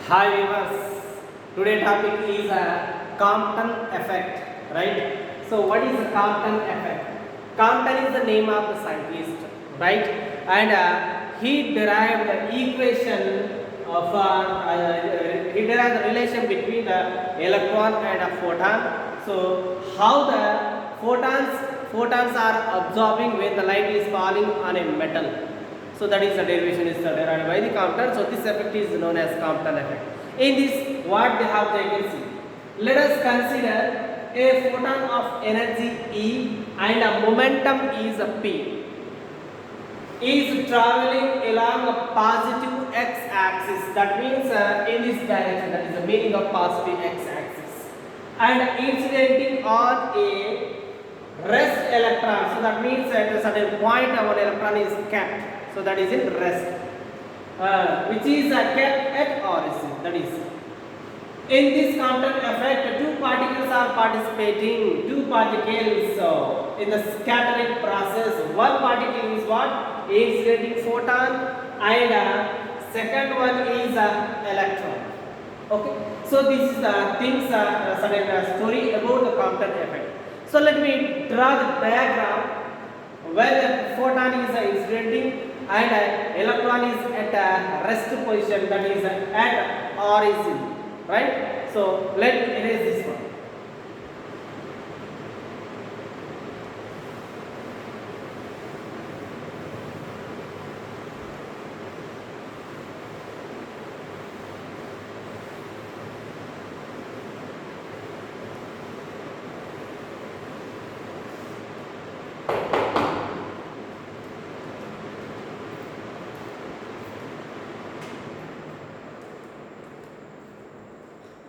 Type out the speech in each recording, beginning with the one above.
Hi viewers, today topic is Compton effect, right? So what is the Compton effect? Compton is the name of the scientist, right? And he derived the equation of he derived the relation between the electron and a photon. So how the photons are absorbing when the light is falling on a metal. So that is the derivation is derived by the Compton. So this effect is known as Compton effect. In this, what they have taken, see. Let us consider a photon of energy E and a momentum is a P. Is traveling along a positive x-axis. That means in this direction. That is the meaning of positive x-axis. And incidenting on a rest electron. So that means at a certain point our electron is kept. So that is in rest, which is kept at origin. That is, in this Compton effect, two particles are participating. Two particles in the scattering process. One particle is what? Incident photon, and second one is electron. Okay. So this is the things certain story about the Compton effect. So let me draw the diagram where the photon is incidenting and electron is at a rest position, that is at origin, right? So let me erase this one.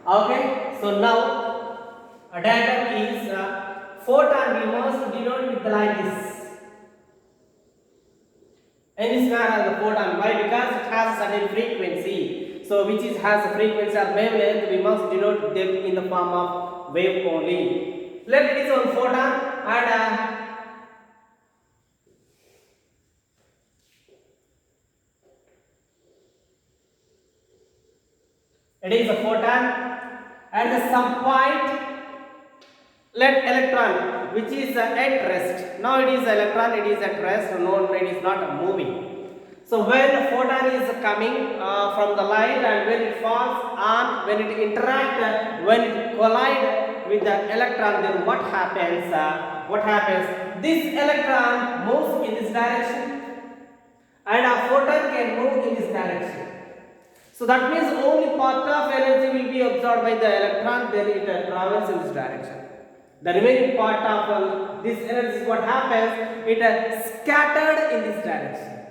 Okay, so now a diagram is photon. We must denote with like this. And this man has a photon. Why? Because it has a certain frequency. So which is has a frequency or wavelength, we must denote them in the form of wave only. Let it is on photon and it is a photon and some point. Let electron which is at rest. Now it is electron, it is at rest, no, it is not moving. So when the photon is coming from the light and when it falls on, when it interact, when it collide with the electron, then what happens? This electron moves in this direction and a photon can move in this direction. So that means only part of energy will be absorbed by the electron, then it travels in this direction. The remaining part of this energy, what happens? It scattered in this direction.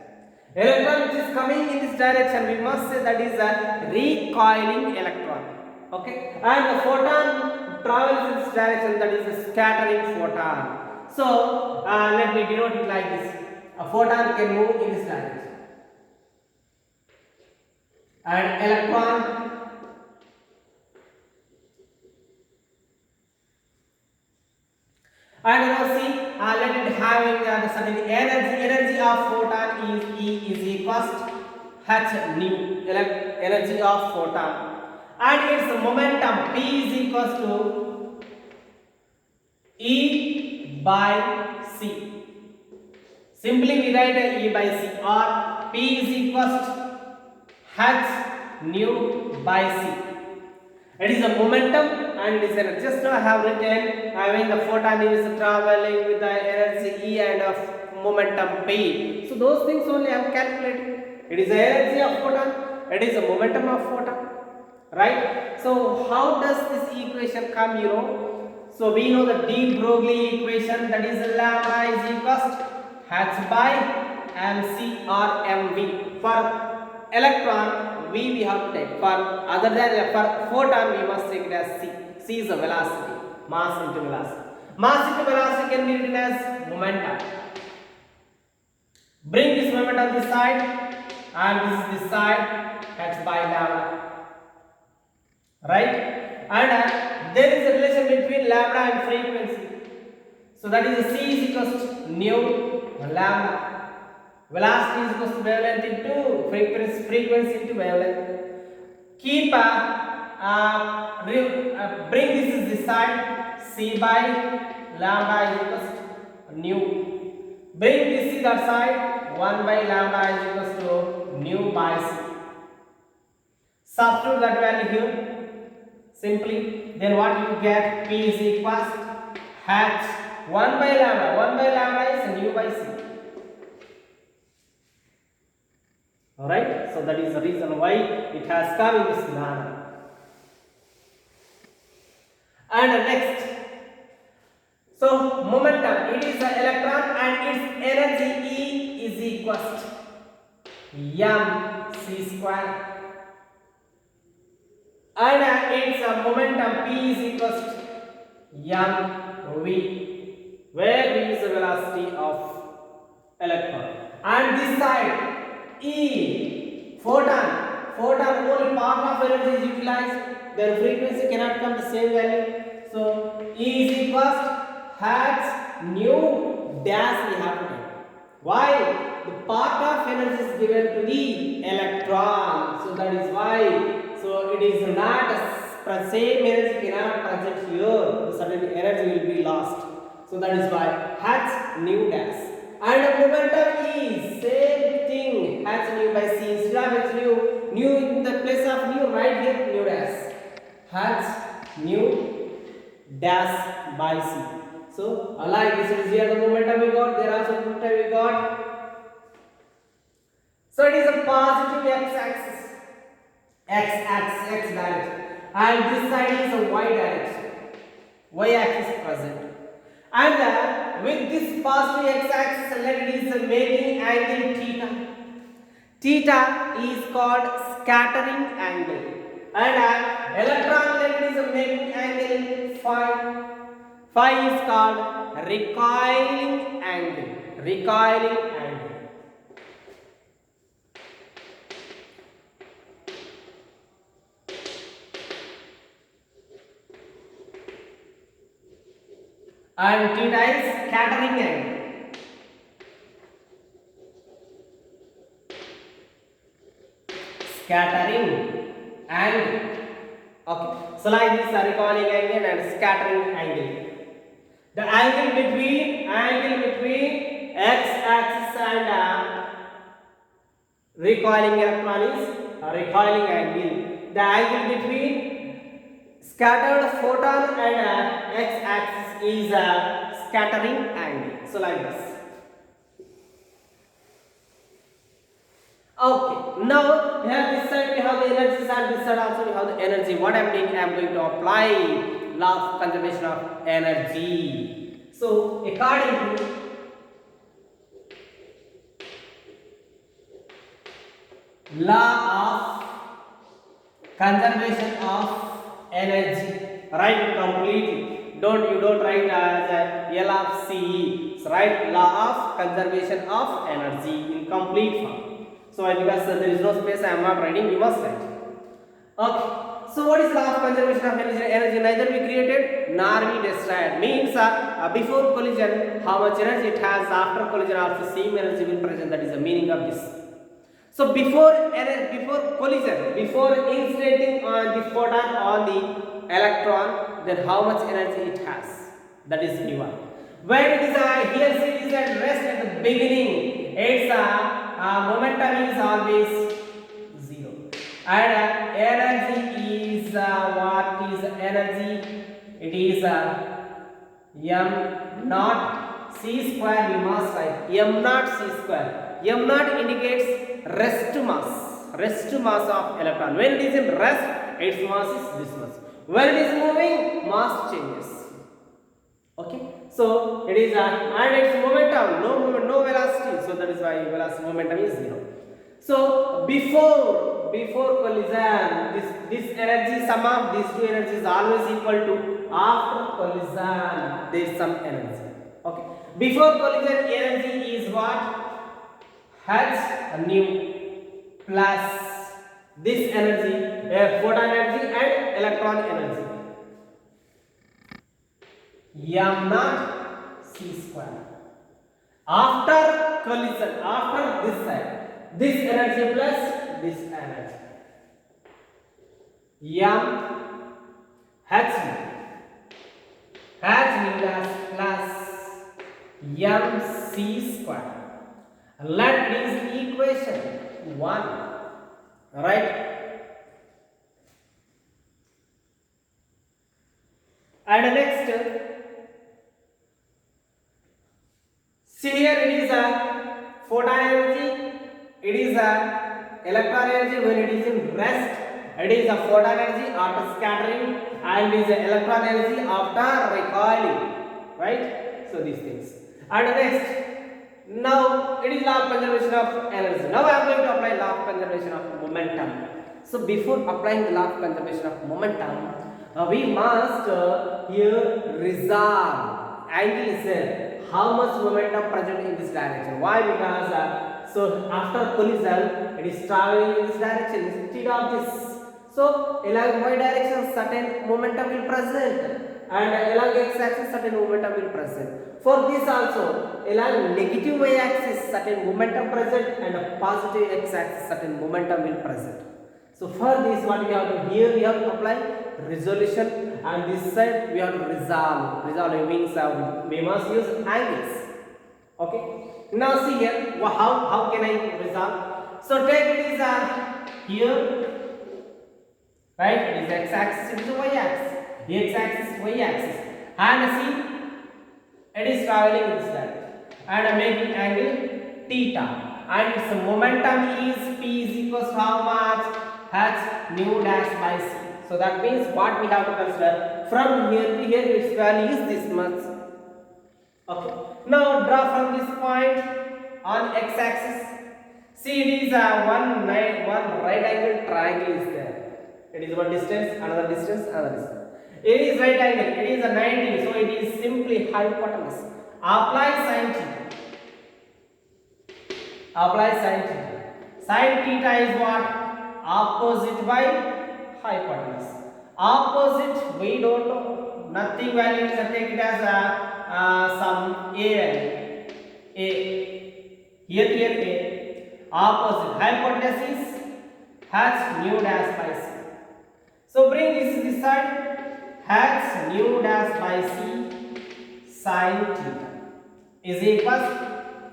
Electron which is coming in this direction, we must say that is a recoiling electron. Okay, and the photon travels in this direction, that is a scattering photon. So let me denote it like this: a photon can move in this direction, and electron and now see, let it having the certain energy of photon is E is equals to h nu, energy of photon, and its momentum P is equals to E by C. Simply we write E by C, or P is equals to h nu by C. It is a momentum and it is energy. Just now I have written when the photon is traveling with the energy E and of momentum P. So those things only I am calculating. It is the energy of photon, it is the momentum of photon, right? So how does this equation come, you know? So we know the de Broglie equation, that is lambda is equals to h by mc or mv. For electron, we have to take. For other than for photon, we must take it as c. C is the velocity, mass into velocity. Mass into velocity can be written as momentum. Bring this momentum this side, and this side, h by lambda, right? And there is a relation between lambda and frequency. So that is c is equals to nu lambda. Velocity is equals to wavelength into frequency into wavelength. Keep bring this side. C by lambda is equals to nu. Bring this to that side. 1 by lambda is equals to nu by c. Substitute that value here simply. Then what you get? P is equals h 1 by lambda. 1 by lambda is nu by c. Alright, so that is the reason why it has come in this manner. And next, so momentum, it is an electron and its energy E is equals to mc square, and its momentum P is equals to mv, where v is the velocity of electron, and this side E, photon only part of energy is utilized, their frequency cannot come the same value. So E is equals to h nu dash we have to take. Why? The part of energy is given to the electron, so that is why. So it is not the same energy cannot present here, the certain energy will be lost. So that is why h nu dash. And the momentum is same thing, h nu by c. Instead of h nu in the place of nu, right here nu dash, h nu dash by c. So like this is here the momentum we got, there also momentum we got. So it is a positive x-axis, x direction, and this side is a y direction, y-axis present. And with this positive x-axis, let it is making angle theta. Theta is called scattering angle, and electron let it is making angle phi. Phi is called recoiling angle. Recoiling angle. And theta is scattering angle. Scattering angle. Okay. So like this recoiling angle and scattering angle. The angle between x-axis and recoiling electron is recoiling angle. The angle between scattered photon and x-axis is a scattering angle. So like this. Okay. Now here this side we have the energy, and this side also we have the energy. What I am doing? I am going to apply law of conservation of energy. So according to law of conservation of energy, write completely. You don't write as L of C. So write law of conservation of energy in complete form. So because there is no space, I am not writing. You must write. Okay. So what is law of conservation of energy? Neither we created nor we destroyed. Means before collision, how much energy it has. After collision, also same energy will present. That is the meaning of this. So before collision, before incidentting on the photon on the electron, then how much energy it has? That is V1. When it is here, it is at rest at the beginning. Its momentum is always zero, and energy is what is energy? It is m naught c square. We must write m naught c square. M naught indicates rest mass of electron. When it is in rest, its mass is this much. When it is moving, mass changes. Okay, so it is and its momentum, no velocity. So that is why velocity momentum is zero. So before collision, this energy, sum of these two energies is always equal to after collision there is some energy. Okay, before collision energy is what? H nu plus this energy, photon energy and electron energy, m naught c square. After collision, after this side, this energy plus this energy. m h nu dash plus mc square. Let this equation 1, right? And next, see here it is a photon energy, it is a electron energy when it is in rest, it is a photon energy after scattering, and it is a electron energy after recoiling, right? So these things. And next, now it is law of conservation of energy. Now I am going to apply law of conservation of momentum. So before applying the law of conservation of momentum, we must here resolve angle is there, how much momentum present in this direction. Why? Because so after collision it is traveling in this direction instead of this. So along y direction certain momentum will present, and along x axis certain momentum will present. For this also along negative y axis certain momentum present, and positive x axis certain momentum will present. So for this what we have to, here we have to apply resolution, and this side we have to resolve. Resolve means we must use angles. Okay, now see here how can I resolve. So take it is here, right? It is x axis, it is y axis, x axis, y axis, and see it is traveling in this direction and making angle theta, and its momentum is p is equals to how much? H nu dash by c. So that means what we have to consider, from here to here its value is this much. Okay, now draw from this point on x axis. See it is one right angle triangle is there. It is one distance, another distance, another distance. It is right angle, it is a 90, so it is simply hypotenuse. Apply sin theta. Apply sin theta. Sin theta is what? Opposite by hypotenuse. Opposite we don't know, nothing value, so take it as some a value, a, here a. Opposite hypotenuse is h nu dash by c. So bring this side, h nu dash by c sin theta is equals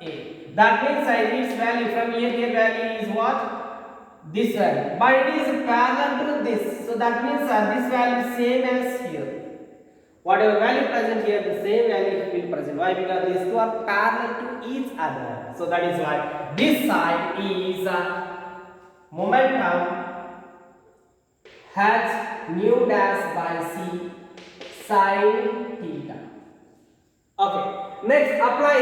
a. That means its value from here value is what? This value, but it is parallel to this, so that means this value is same as here. Whatever value present here, the same value will present. Why? Because these two are parallel to each other. So that is why this side is momentum has nu dash by c sin theta. Okay, next apply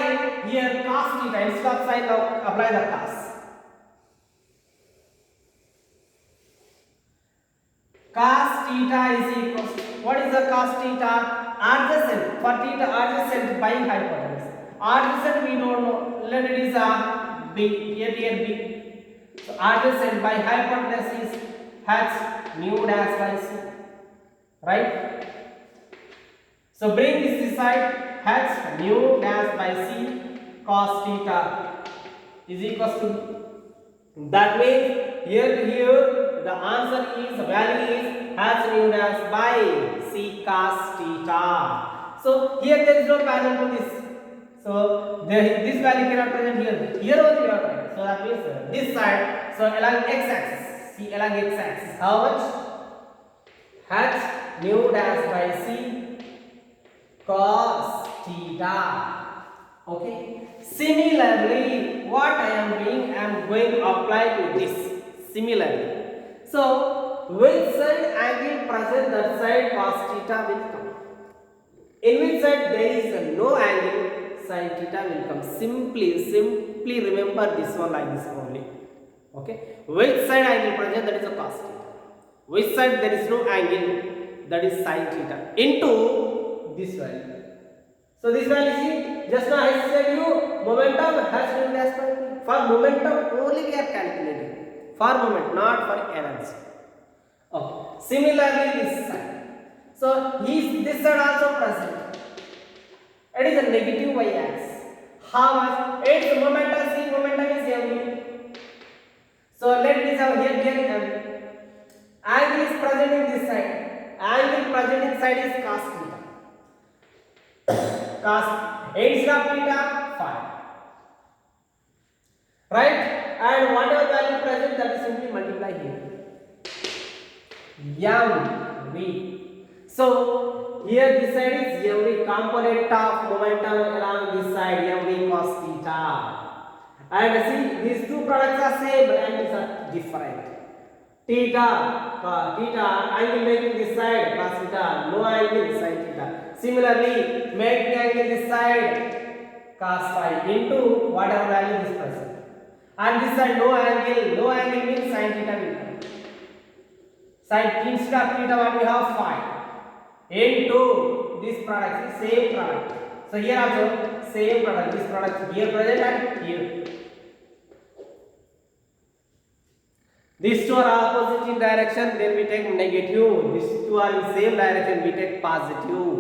here cos theta instead of sin. Now apply the cos. Cos theta is equals to, what is the cos theta? Adjacent, for theta adjacent by hypotenuse. Adjacent we don't know, let it is b, here b. So adjacent by hypotenuse is h nu dash by c, right? So bring this side, h nu dash by c cos theta is equals to, that means here to here the answer is, the value is h nu dash by c cos theta. So here there is no parallel to this, so this value cannot present here. Here only we are right. So that means this side. So along x axis, see along x axis how much? H nu dash by c cos theta. Okay. Similarly, what I am doing, I am going to apply to this. Similarly, so which side angle present, that side cos theta will come. In which side there is no angle, sin theta will come. Simply remember this one like this only. Okay, which side angle present, that is a cos theta. Which side there is no angle, that is sin theta into this value. So this value, see, just now I said you momentum has been aspect. For momentum only we are calculating. For moment, not for energy. Okay. Similarly, this side. So this side also present. It is a negative y axis. How much? Its momentum, see, momentum is heavy. So let this have here angle is present in this side. Angle present inside is cos theta. Cos 8 instead of theta 5. Right? And whatever value present, that is simply multiply here. mv. So here this side is mv, component of momentum along this side, mv cos theta. And see, these two products are same but angles are different. Theta angle making this side cos theta, no angle sin theta. Similarly, making angle this side cos phi into whatever value is present. And this side no angle means sin theta will come. Sin instead of theta what we have phi into this product is same product. So here also same product, this product here present and here. These two are opposite in direction, then we take negative. These two are in same direction, we take positive.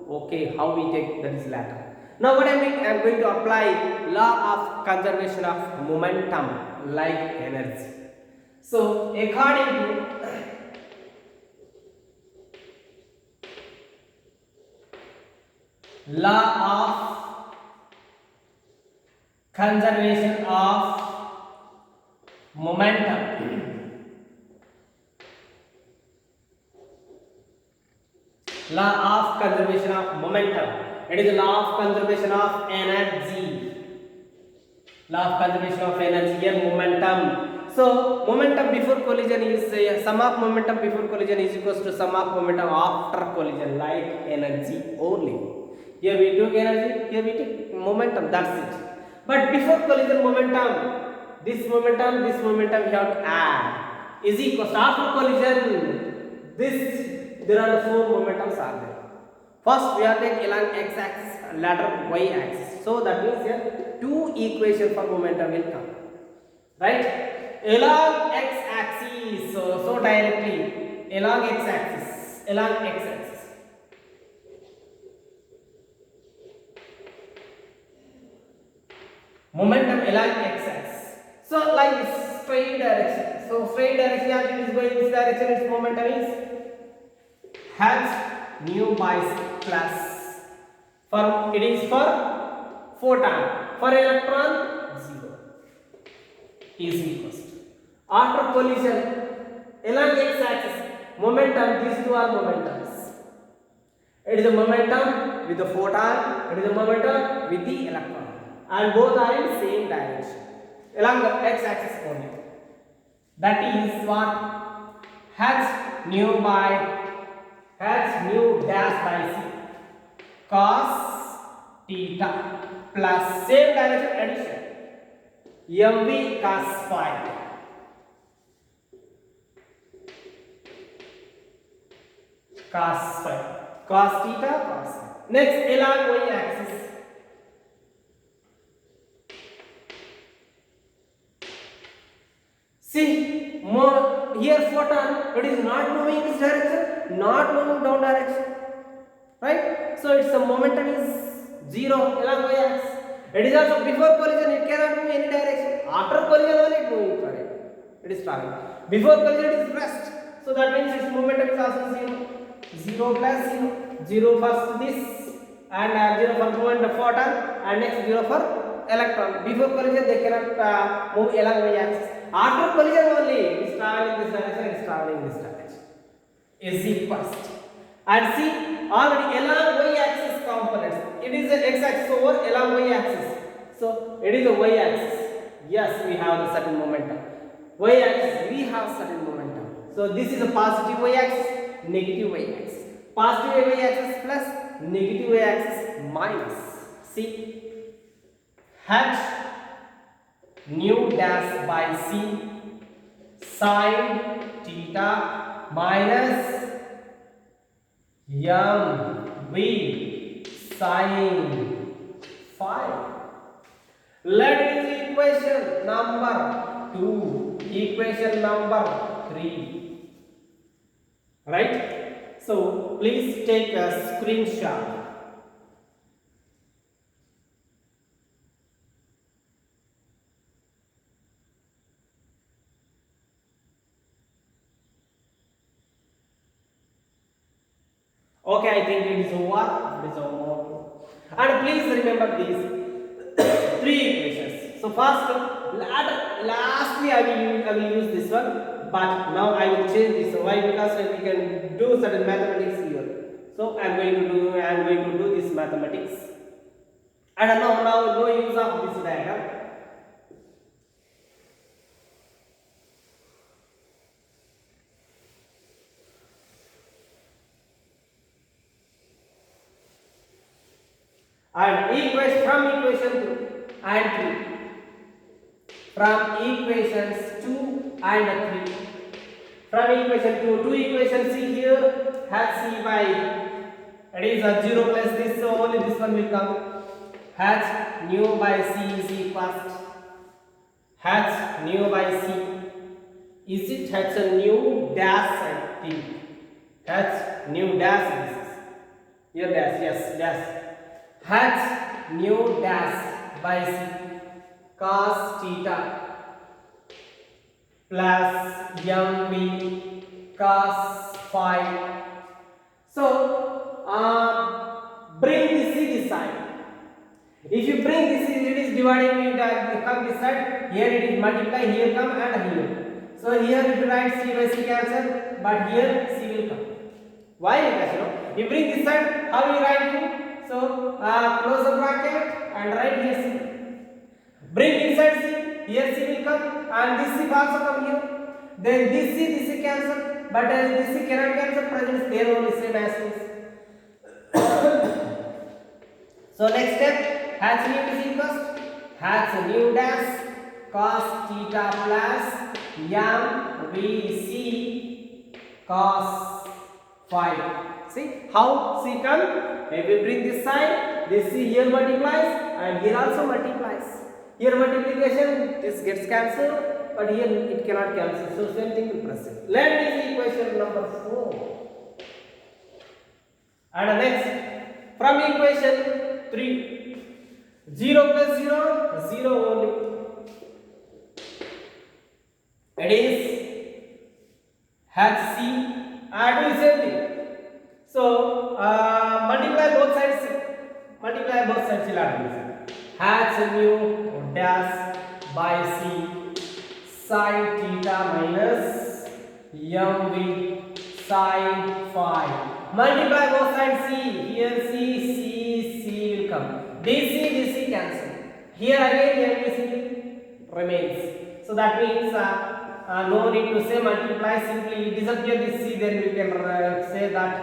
Okay, how we take, that is later. Now what I am going to apply law of conservation of momentum like energy. So according to law of conservation of momentum, law of conservation of momentum, it is the law of conservation of energy. Law of conservation of energy, here momentum. So momentum before collision is sum of momentum before collision is equals to sum of momentum after collision, like energy only. Here we took energy, here we take momentum, that's it. But before collision momentum, this momentum we have to add is equals to after collision, this there are the four momentums are there. First we have taken along x axis, later y axis. So that means here two equation for momentum will come. Right? Along x axis, so directly along x axis, momentum along x axis. So like this, straight direction. So straight direction, as it is going this direction, its momentum is hence nu by c plus. For it is for photon, for electron 0 is equals to. After collision along x axis, momentum, these two are momentums. It is a momentum with the photon, it is a momentum with the electron, and both are in same direction along the x axis only. That is what h nu dash by c cos theta plus same direction addition mv cos phi cos theta cos phi. Next along y axis, see here photon, it is not moving in this direction, not moving down direction, right? So its momentum is 0 along y axis. It is also before collision, it cannot move any direction. After collision only it moving, right? It is traveling. Before collision it is rest. So that means its momentum is also 0 plus 0 for this, and 0 for movement of photon, and next 0 for electron. Before collision they cannot move along y axis. After collision only it is traveling this direction, it is traveling this direction. Is equals to, and see already along y axis components, it is the x axis over along y axis. So it is a y axis. Yes, we have the certain momentum. Y axis we have certain momentum. So this is a positive y axis, negative y axis. Positive y axis plus negative y axis minus. See h nu dash by c sin theta minus mv sin phi. Let it is equation number 2, equation number 3. Right? So please take a screenshot. Okay, I think it is over. It is over. And please remember these three equations. So first, lastly I will use this one, but now I will change this. Why? Because we can do certain mathematics here. So I am going to do this mathematics. And now no use of this diagram. And from equation 2 and 3. From equations 2 and 3. From equation 2 equation C here has C by, it is a 0 plus this, so only this one will come. Has nu by C is equals, has nu by C, is it has a nu dash, I think, has nu dash, this is here dash, yes dash, has nu dash by C cos theta plus mv cos phi. So bring this C this side. If you bring this, it is dividing, it come this side. Here it is multiply, here come and here. So here if you write C by C cancel, but here C will come. Why? Because you bring this side, how you write U? So close the bracket and write here C. Bring inside C, here C will come, and this C also come here. Then this C cancel, but this C cannot cancel, present there only same as this. So next step, has nu is equals, has nu dash cos theta plus mvc cos phi. See how C come? If we bring this side, this C here multiplies and here also multiplies. Here multiplication, this gets cancelled, but here it cannot cancel. So same thing will proceed. Let me see equation number 4. And next, from equation 3. 0 plus 0, 0 only. It is has C and do same thing. So multiply both sides. Multiply both sides. Has nu dash by C sin theta minus mv sin phi. Multiply both sides C. Here C will come. DC cancel. Here again MVC remains. So that means no need to say multiply, simply disappear this C, then we can say that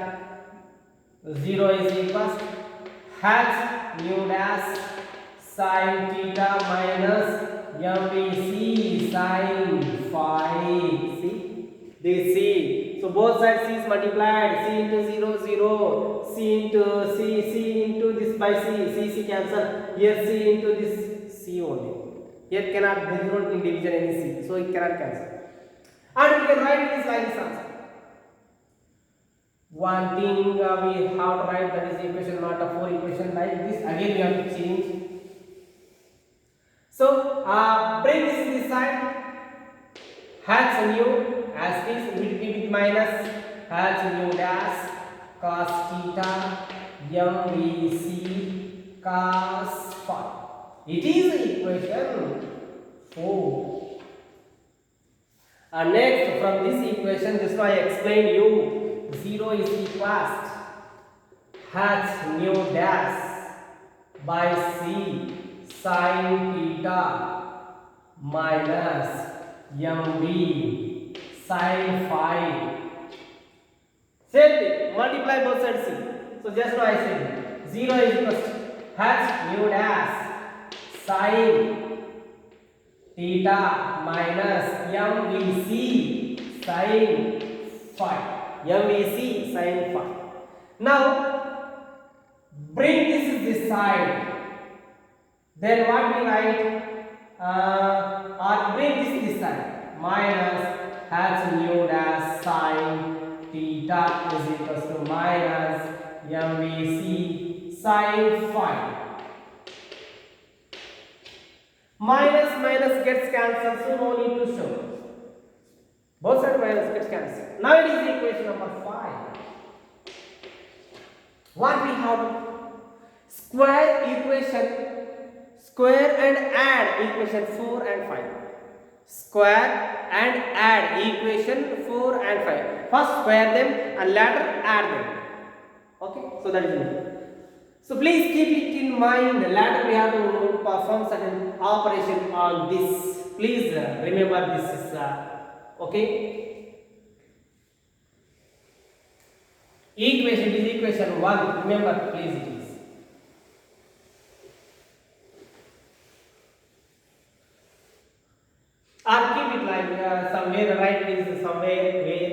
0 is equals has nu dash sin theta minus MVC sin phi. See this C. So both sides C is multiplied. C into 0 0, C into C into this by C cancel. Here C into this C only. Here cannot, there is no division any C, so it cannot cancel. And we can write it like this also. One thing we have to write, that is equation, not a 4 equation like this. Again we have to change. So bring this side. Has nu as this will be with minus, has nu dash cos theta mvc cos phi. It is equation 4. And next, from this equation, just I explained you, 0 is equals has nu dash by C sin theta minus mv sin phi. Same thing, multiply both sides C. So just now I said 0 is equals to has nu dash sin theta minus mvc sin phi. mvc sin phi. Now bring this side. Then what we write? Or bring this side. Minus has nu dash sin theta is equals to minus mvc sin phi. Minus gets cancelled, so no need to show. Both sides minus gets cancelled. Now it is equation number 5. What we have? Square equation, square and add equation 4 and 5. Square and add equation 4 and 5. First square them and later add them. Okay, so that is it. So please keep it in mind. Later we have to perform certain operation on this. Please remember this is okay. Equation is equation 1. Remember, please it is. Or keep it like somewhere, right? It is somewhere where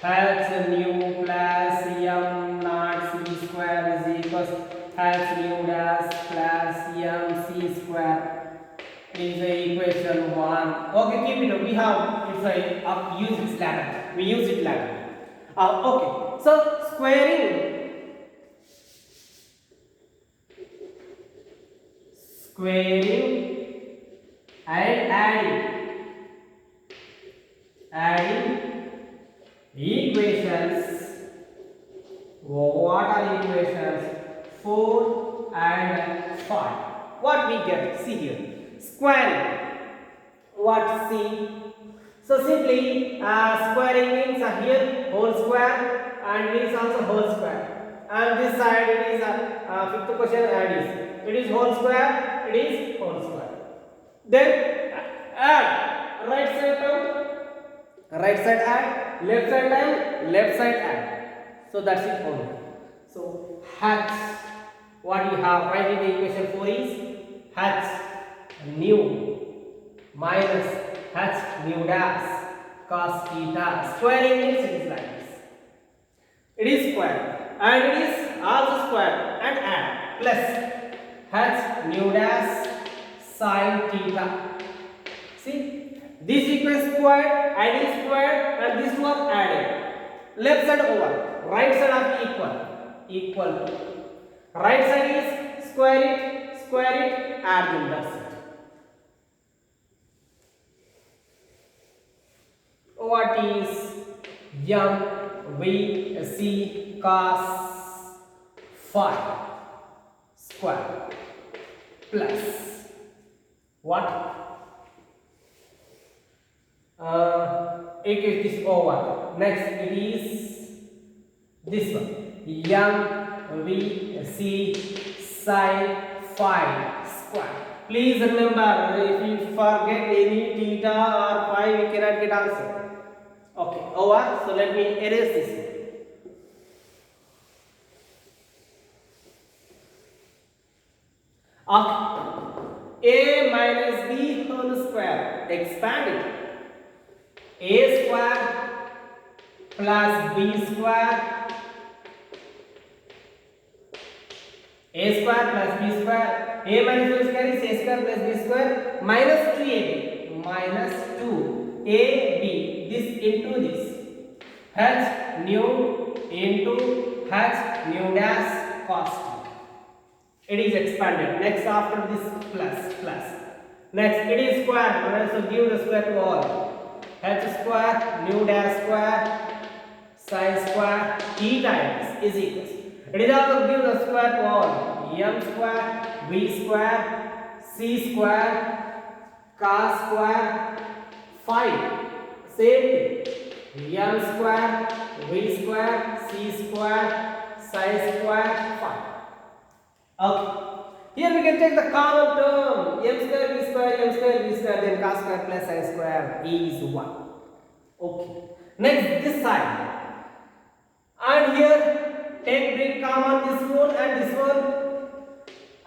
h nu plus m naught c square is equals h nu dash plus m c square is a equation 1. Okay, keep it. We have it's a use its later. We use it later. Okay. So squaring and adding equations. What are equations? 4 and 5. What we get? See here. Squaring. What? See. So simply squaring means here whole square and it is also whole square. And this side it is fifth question it is whole square. It is whole square. Then add right side term, right side add, left side add, left side add. So that's it only. So h, what you have right in the equation 4 is h nu minus h nu dash cos theta. Squaring means it is like this. It is square and it is also square and add plus h nu dash sin theta. See, this equals square and is square and this one added. Left side over, right side of equal to. Right side is square it, add them. That's it. What is m v c cos 5 square plus what? It is over. Next it is this one m v c sin 5 square. Please remember, if you forget any theta or phi, we cannot get answer. Okay, over. So let me erase this one. Okay. A minus b whole square. Expand it. A square plus b square. A square plus b square. A minus b square is a square plus b square minus 2ab. Minus 2ab. This into this. H nu into h nu dash cos. It is expanded. Next after this plus. Next it is square. So give the square to all. H square nu dash square sin square theta is equals. It is also give the square to all. M square v square c square cos square 5. Same thing. M square v square c square sin square 5. Okay. Here we can take the common term. M square v square, then cos square plus sin square is 1. Okay. Next this side. And here bring common this one and this one.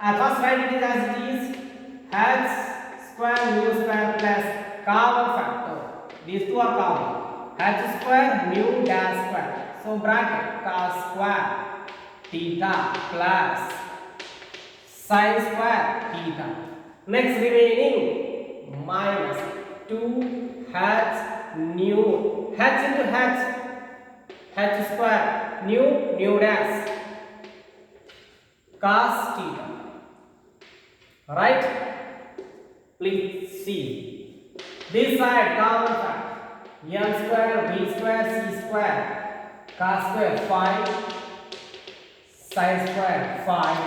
First write it as it is. H square mu square plus common factor. These two are common. H square mu dash square. So bracket cos square theta plus sin square theta. Next remaining minus 2 h nu h into h square nu dash cos theta. Right? Please see. This side common factor m square v square c square cos square 5, sin square 5.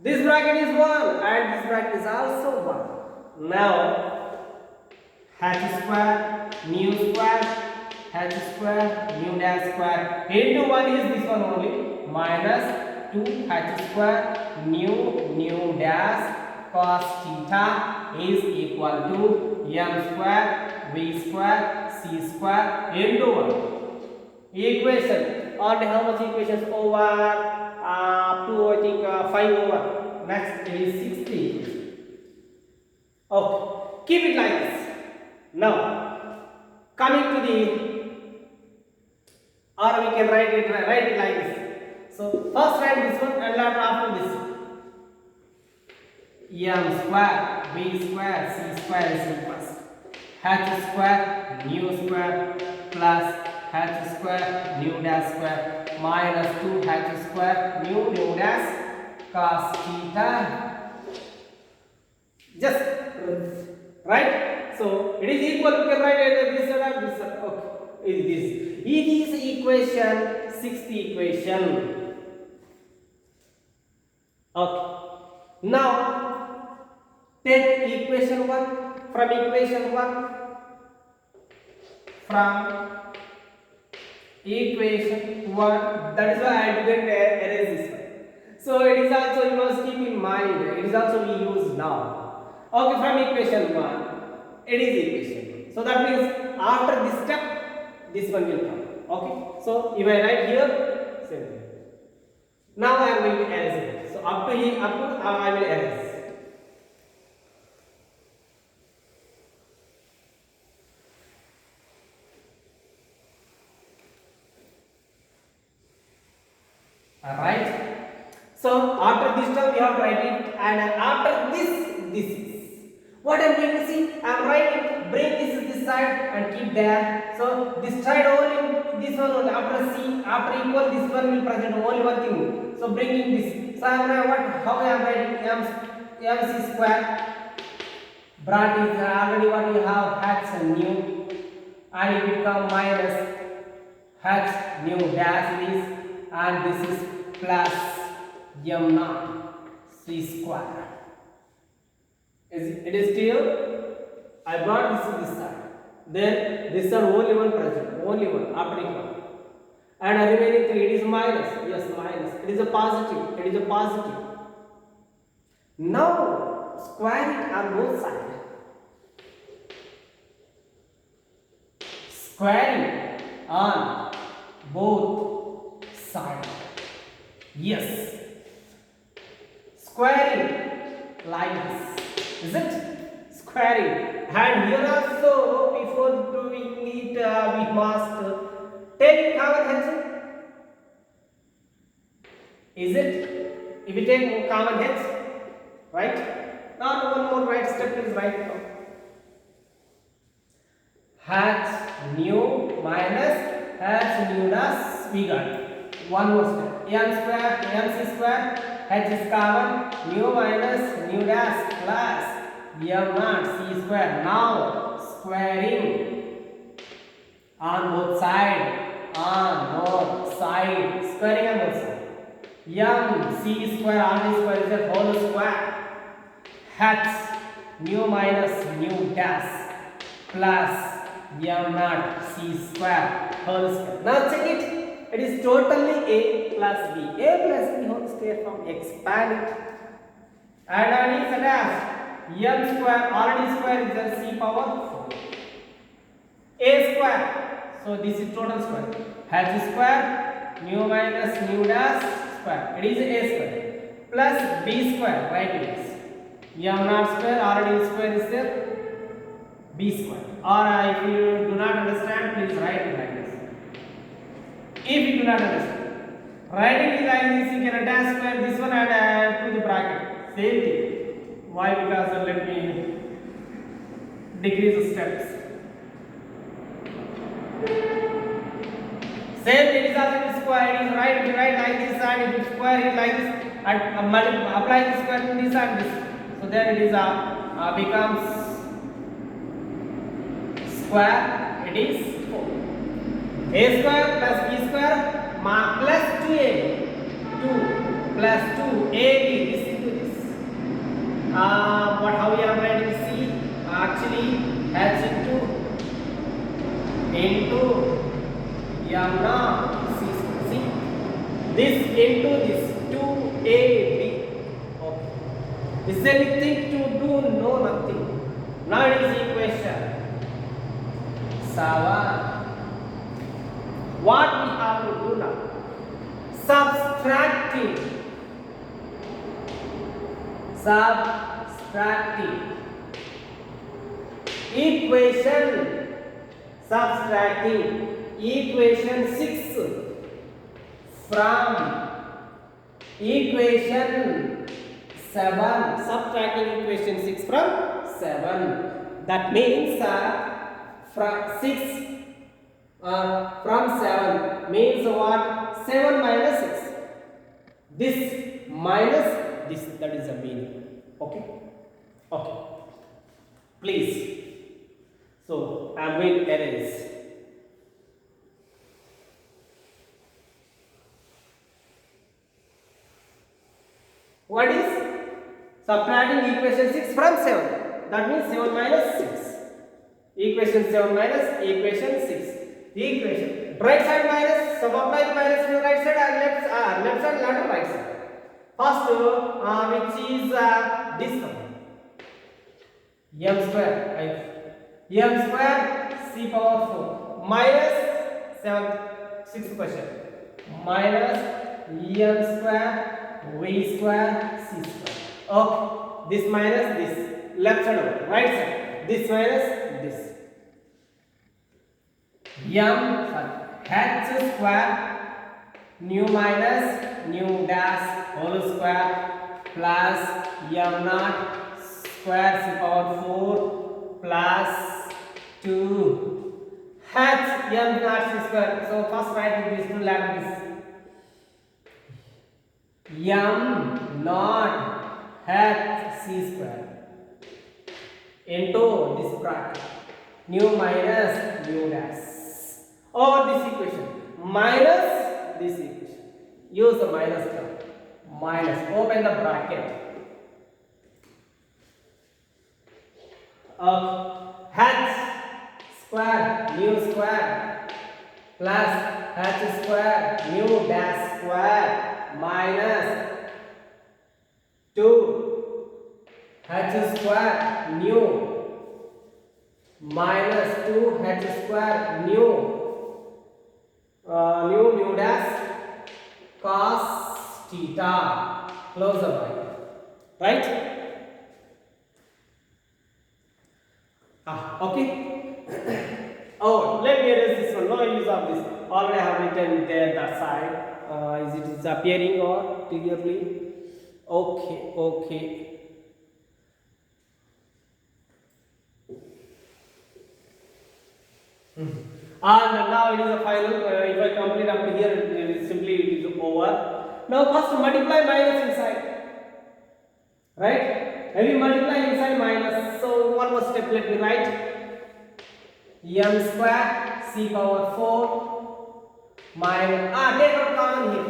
This bracket is 1 and this bracket is also 1. Now h square nu square h square nu dash square into 1 is this one only, minus 2 h square nu dash cos theta is equal to m square v square c square into 1. Equation on how much equations over up to I think 5 over. Next it is 60. Okay, keep it like this. Now coming to the, or we can write it like this. So first write this one and after this m square v square c square is equals h square nu square plus h square nu dash square minus 2h square nu dash cos theta. Just right. So it is equal, you can write either this or this. Okay, it is equation 60 equation. Okay, now take equation 1 from equation 1 that is why I didn't erase this one. So it is also, you must keep in mind, it is also we use now. Okay, from equation 1 it is equation 1. So that means after this step this one will come. Okay, so if I write here, same thing. Now I am going to erase it. So up to here, I will erase. Alright. So after this term we have to write it, and after this is what I am going to see. I am writing, bring this side and keep there. So this side only, this one only, after equal this one will present only one thing. So bringing this. So I am how I am writing mc square. Brought is already what we have h nu, and it will become minus h nu dash this, and this is plus m naught c square. It is clear? I brought this to this side. Then this are only one present, only one after equal. And remaining 3, it is minus. Yes, minus. It is a positive. It is a positive. Now square it on both sides. Squaring on both sides. Yes. Squaring like this. Is it? Squaring. And here also, before doing it, we must take common h. Is it? If we take common h, right? Now one more right step is right now. H nu minus h nu dash we got. One more step. M square, mc square, h is common, nu minus nu dash plus m naught c square. Now squaring on both sides. Squaring on both sides. M c square r square is a whole square. H nu minus nu dash plus m naught c square whole square. Now check it. It is totally a plus b. A plus b whole square from expand it. And on is attached. M square already square is a c power 4. A square. So this is total square. H square nu minus nu dash square. It is a square plus b square. Right it is. M naught square already square is there. B square. Or if you do not understand, please write it like this. If you do not understand, writing it like this, you can attach square this one and add to the bracket. Same thing. Why? Because let me decrease the steps. Same thing is also square. It is right. If you write like this and if you square it like this and apply the square to this and this, so then it is becomes square. It is 4. A square plus b square plus 2ab, 2 plus 2ab, this into this. What how we are writing c? Actually h into m naught c. See this into this 2ab. Okay. Is there anything to do? No, nothing. Now it is equation 7. What we have to do now? Subtracting equation 6 from equation 7. Subtracting equation 6 from 7. That means from 6 from 7 means what? 7 minus 6. This minus this, that is the meaning. Okay. Okay. Please. So I am going to erase. What is subtracting equation 6 from 7? That means 7 minus 6. Equation 7 minus equation 6. The equation right side minus, subtract minus to right side and left side and right side. First which is this one. M square c power 4 minus 6th question minus m square v square c square. Okay, this minus this, left side over, right side, this minus this. H square nu minus nu dash whole square plus m naught square c power 4 plus 2 h m naught c square. So first write this to like this. M naught h c square into this bracket nu minus nu dash over this equation minus this equation. Use the minus term. Minus, open the bracket. H square nu square plus h square nu dash square minus 2 h square nu minus 2 h square nu nu dash cos theta. Close the bracket. Right? Okay. Oh, let me erase this one. No use of this. Already I have written there that side. Is it appearing or clearly? Okay. Okay. And now it is a final. If I complete up to here, it is simply it is over. Now first multiply minus inside. Right? When you multiply inside minus, so one more step let me write. M square c power 4 minus take out common here.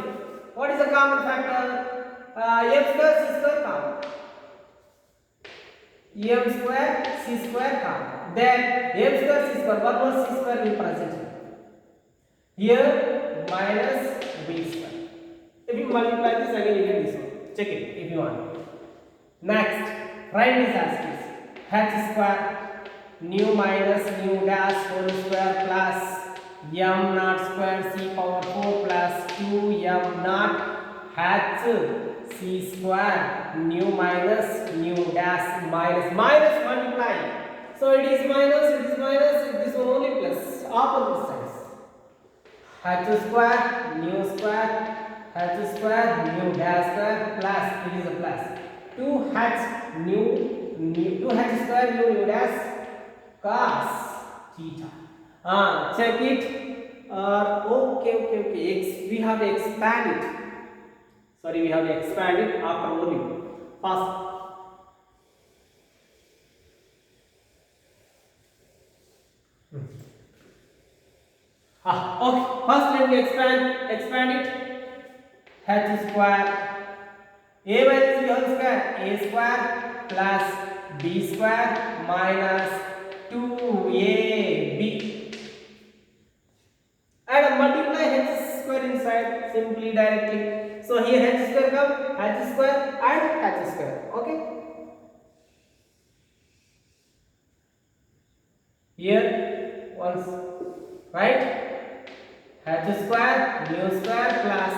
What is the common factor? M square c square common. M square c square common. Then m square c square, what was c square will present here minus b square. If you multiply this again, you get this one. Check it if you want. Next, write this as this. H square nu minus nu dash whole square plus m naught square c power 4 plus 2m naught h c square nu minus nu dash minus multiply. So it is minus, it is this one only plus, opposite sides. H square nu square h square nu dash square plus, it is a plus 2h nu 2h square nu dash cos theta. Check it. Okay. We have to expand it. Sorry, we have to expand it after volume. First. Okay, first let me expand it. H square a minus b whole square, a square plus b square minus 2ab, and multiply h square inside simply directly. So here h square come, h square and h square. Okay, here once, right? H square mu square plus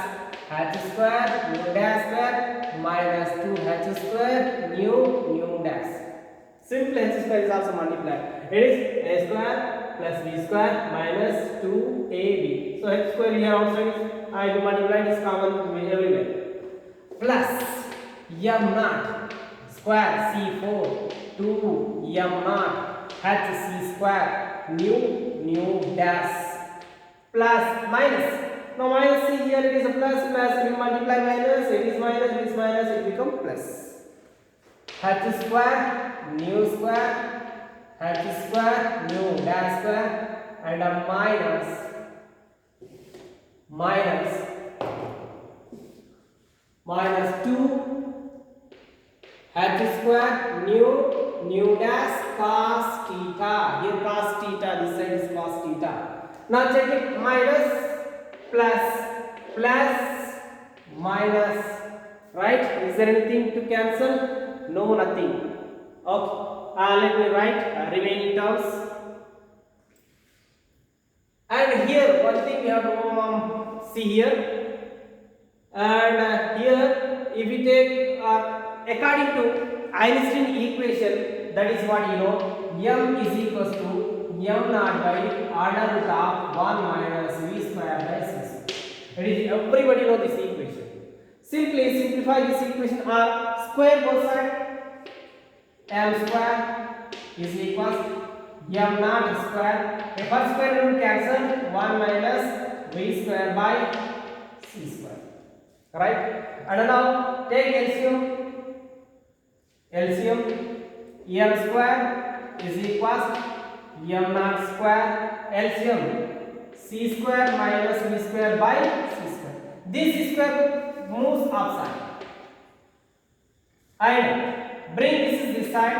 h square mu dash square minus 2h square mu dash. Simple, h square is also multiplied. It is a square plus b square minus 2ab. So h square here outside is I multiply is common everywhere. Plus m naught square c4 2 m naught h c square mu dash plus minus. Now minus, see here it is a plus, we multiply minus, it is minus, it become plus. H square mu square h square mu dash square and a minus 2 h square mu dash cos theta. Here cos theta, this side is cos theta. Now check it, minus plus minus, right? Is there anything to cancel? No, nothing. Okay, let me write remaining terms. And here one thing we have to see here, and here if we take according to Einstein equation, that is what you know, m is equals to m naught by order root of 1 minus v square by 6. It is, everybody know this equation. Simply simplify this equation or square both sides. M square is equals m naught square. The first square root cancel, 1 minus v square by c square. Right? And now take LCM. M square is equals m naught square LCM c square minus v square by c square. This square moves upside and bring this side,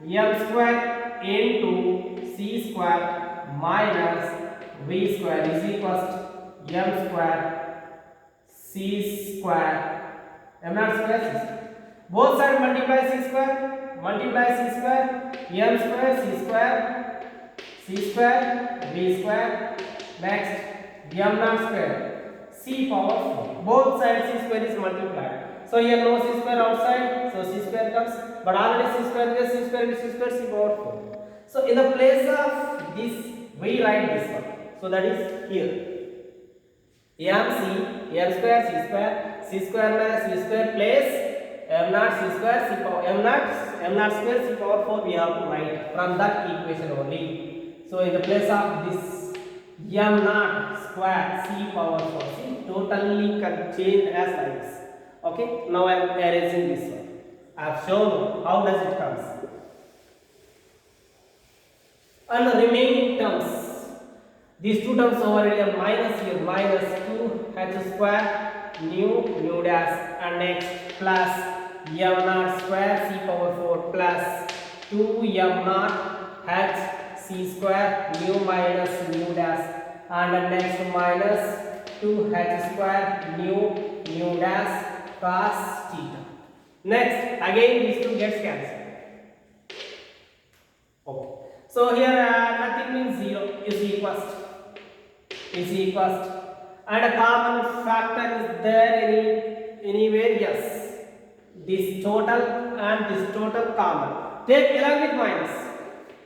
m square into c square minus v square is equals m square c square m naught square c square. Both sides multiply c square m square c square v square, next m naught square c power 4. Both sides c square is multiplied. So here no c square outside, so c square comes, but already c square is c square c power 4. So in the place of this we write this one. So that is here m square c square minus c square place m naught c square c power m naught square c power 4 we have to write from that equation only. So in the place of this m naught square c power 4, see, totally can change as like this. Okay, now I am erasing this one. I have shown how does it comes. And the remaining terms, these two terms over here minus 2h square mu dash, and next plus m naught square c power 4 plus 2m naught h c square mu minus mu dash, and next minus 2h square mu dash cos theta. Next again these two gets cancelled. Okay, so here nothing means 0 is equals and a common factor is there anywhere? Yes, this total and this total common. Take along with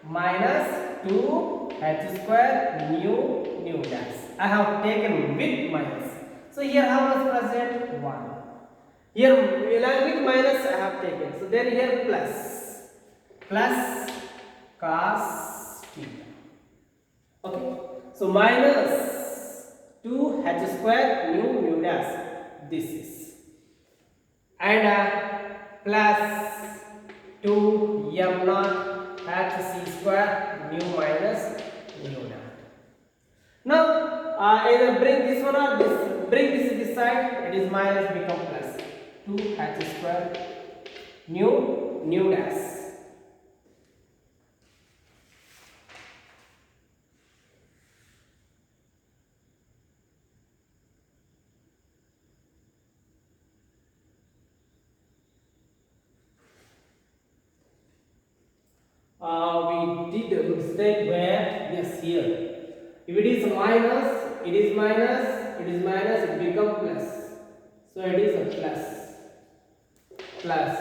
minus 2h square mu dash. I have taken with minus. So here how much present? 1. Here along with minus I have taken. So then here plus cos theta. Okay. So minus 2h square mu dash. This is, and plus 2m naught h c square mu minus mu dash. Now either bring this one or this. Bring this side. It is minus become plus. 2h square nu dash. We did a mistake where, yes, here. If it is minus, it is minus, it is minus, it becomes plus. So it is a plus.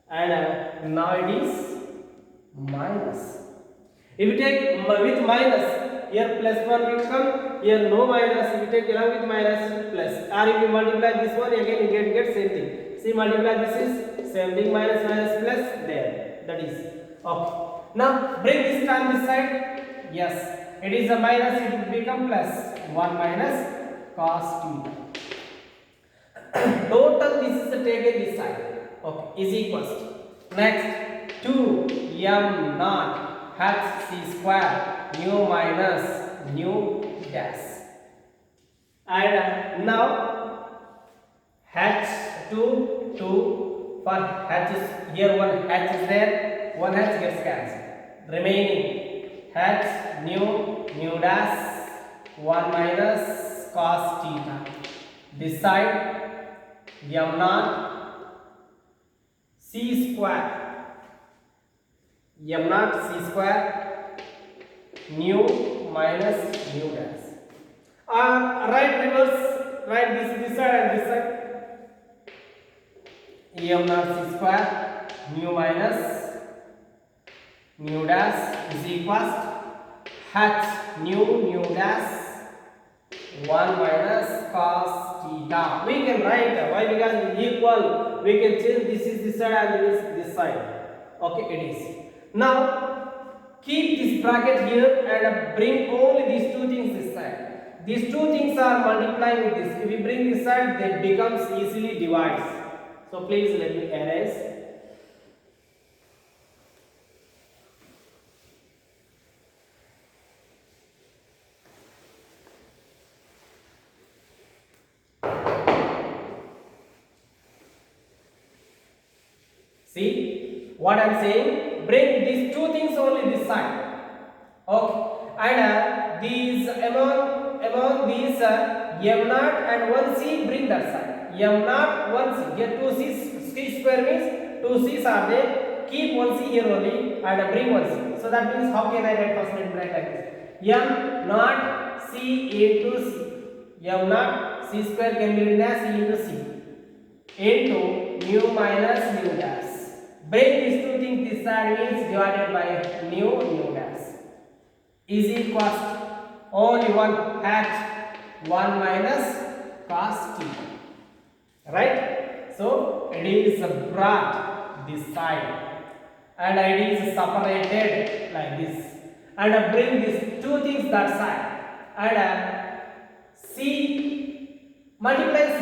And now it is minus. If you take with minus, here plus 1 will come, here no minus. If you take along with minus, plus. Or if you multiply this one, again you get same thing. See, multiply this is same thing, minus plus, there. That is okay. Now bring this term this side. Yes, it is a minus, it will become plus. 1 minus cos theta. Total this is taken this side. Okay, is equals to next 2 m naught h c square nu minus nu dash. And now h 2 for h is here, one h is there, one h gets cancelled. Remaining h nu dash 1 minus cos theta. This side m naught c square, m naught c square nu minus nu dash. Right reverse, right this side and this side. M naught c square nu minus nu dash is equals h nu dash 1 minus cos theta. We can write why, because it is equal. We can change this is this side and this side. Okay, it is. Now keep this bracket here and bring only these two things this side. These two things are multiplying with this. If we bring this side, they becomes easily divides. So please let me erase. See what I am saying? Bring these two things only this side. Okay, and these among these m naught and 1c, bring that side. M naught 1c, here 2c, c square means 2c's are there. Keep 1c here only and bring 1c. So that means how can I write first write like this? M naught c into c. M naught c square can be written as c into c into nu minus nu dash. Bring these two things this side means divided by nu dash is equals to only one h 1 minus cos theta. Right? So it is brought this side and it is separated like this, and bring these two things that side and c multiply c.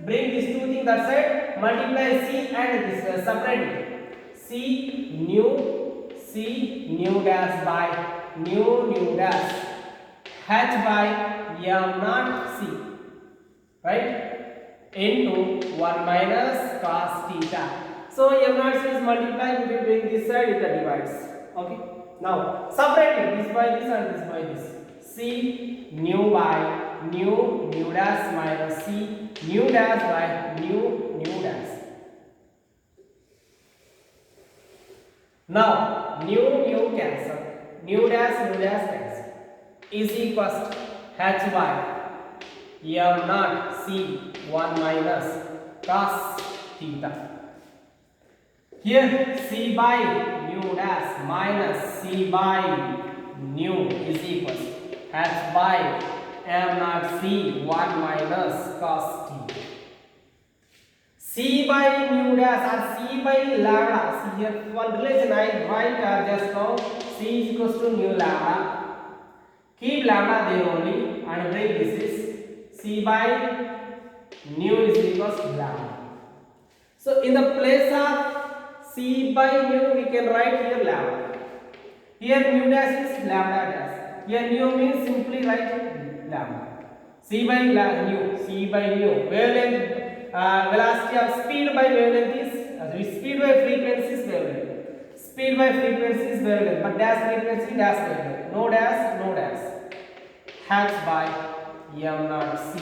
Bring these two things that side, multiply c and this separate it. C nu dash by nu dash h by m naught c, right, into 1 minus cos theta. So m naught c is multiplied. If we bring this side, it divides. Okay, now separate it, this by this and this by this. C nu by nu dash minus c nu dash by nu dash. Now nu cancel, nu dash cancel is equals to h by m naught c 1 minus cos theta. Here c by nu dash minus c by nu is equals to h by m naught c 1 minus cos theta. C by nu dash or c by lambda. See here one relation I write just now. C is equals to nu lambda. Keep lambda there only and bring this is c by nu is equals to lambda. So in the place of c by nu we can write here lambda. Here nu dash is lambda dash. Here nu means simply write lambda. C by nu. Wavelength, velocity of speed by wavelength is speed by frequency is wavelength. Speed by frequency is wavelength, but dash frequency dash wavelength. No dash. H by m naught c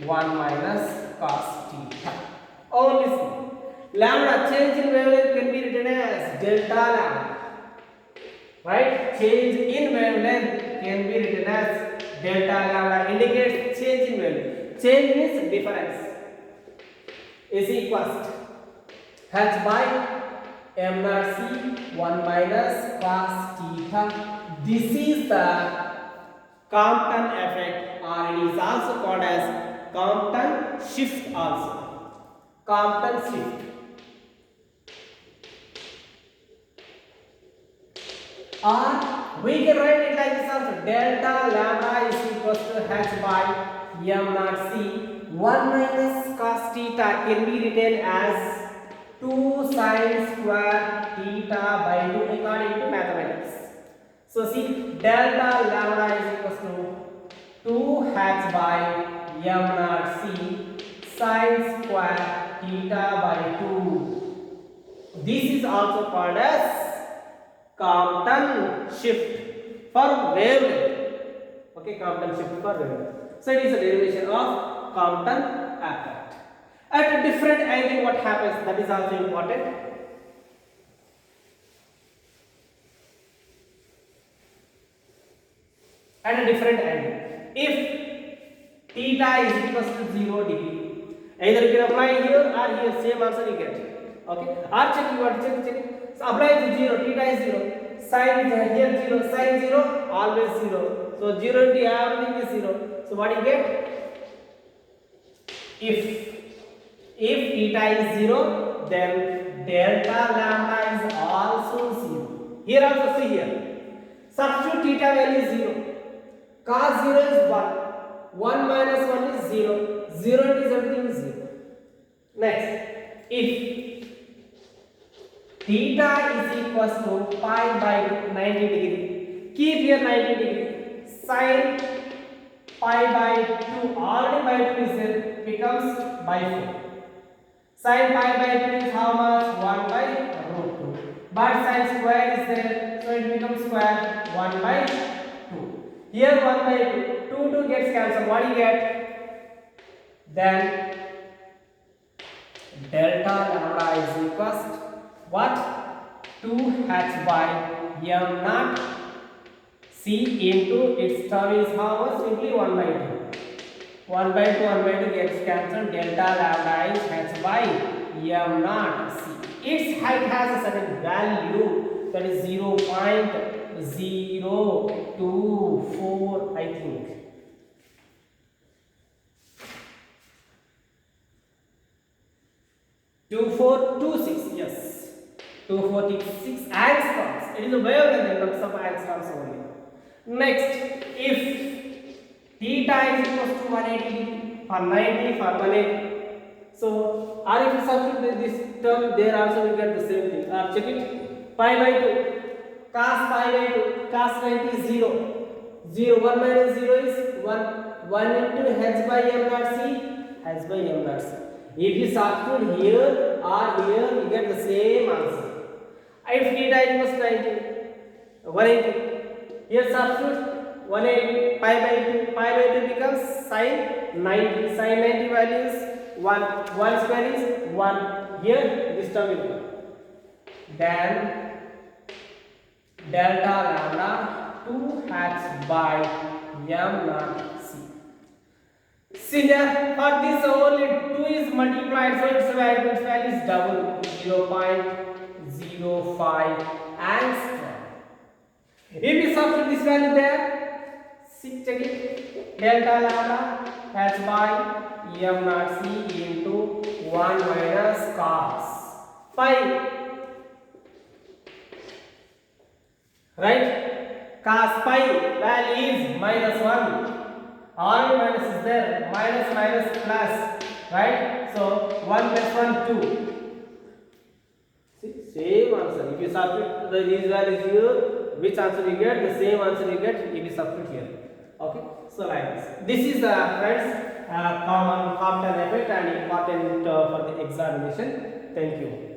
1 minus cos theta. Only c. Lambda change in wavelength can be written as delta lambda. Right? Change in wavelength can be written as delta lambda, indicates change in wavelength. Change means difference. Is equals to h by m naught c 1 minus cos theta. This is the Compton effect, or it is also called as Compton shift also. Compton shift. Or we can write it like this also: delta lambda is equals to h by m naught c 1 minus cos theta can be written as 2 sin square theta by 2 according to mathematics. So see, delta lambda is equals to 2h by m naught c sin square theta by 2. This is also called as Compton shift for wavelength. Okay, Compton shift for wavelength. So it is a derivation of Compton effect. At a different angle, what happens? That is also important. At a different angle, if theta is equals to 0 degree, either you can apply here or here, same answer you get. Okay, or check, you want to check. So apply the 0, theta is 0, sin here 0, sin 0 always 0. So 0 into everything is 0. So what you get? If theta is 0, then delta lambda is also 0. Here also see here. Substitute theta value is 0. Cos 0 is 1. 1 minus 1 is 0. 0 is everything is 0. Next, if theta is equals to pi by 90 degree, keep here 90 degree. Sin pi by 2, already by 2 is there, becomes by 4. Sin pi by 2 is how much? 1 by root 2. But sin square is there, so it becomes square 1 by 2. Here 1 by 2, 2 gets cancelled. What do you get? Then delta lambda is equals to what? 2h by m naught c into its term is how much? Simply 1 by 2. 1 by 2 gets cancelled. Delta lambda is h by m naught c. Its height has a certain value, that is 0.024, I think. Yes, 246 angstroms. It is a wavelength in terms of angstroms only. Next, if theta is equals to 180 for 90 for 180, so or if you substitute this term, there also we get the same thing. Check it. Pi by 2, cos pi by 2, cos 90 is 0. 1 minus 0 is 1. 1 into h by m naught c, h by m naught c. If you substitute here or here, you get the same answer. If theta equals 90, 180, here substitute 180, pi by 2 becomes sin 90. Sin 90 value is 1. 1 square is 1. Here this term will come. Then delta lambda 2h by m naught c. See here, for this only 2 is multiplied, so its value is double, 0.05 angstrom. If you substitute this value there, check it. Delta lambda h by m naught c into 1 minus cos pi. Right? Cos pi value is minus 1. Already minus is there, minus plus, right? So 1 plus 1, 2. See, same answer. If you substitute these values here, which answer you get? The same answer you get if you substitute here. Okay, so like this is the friends common Compton effect and important for the examination. Thank you.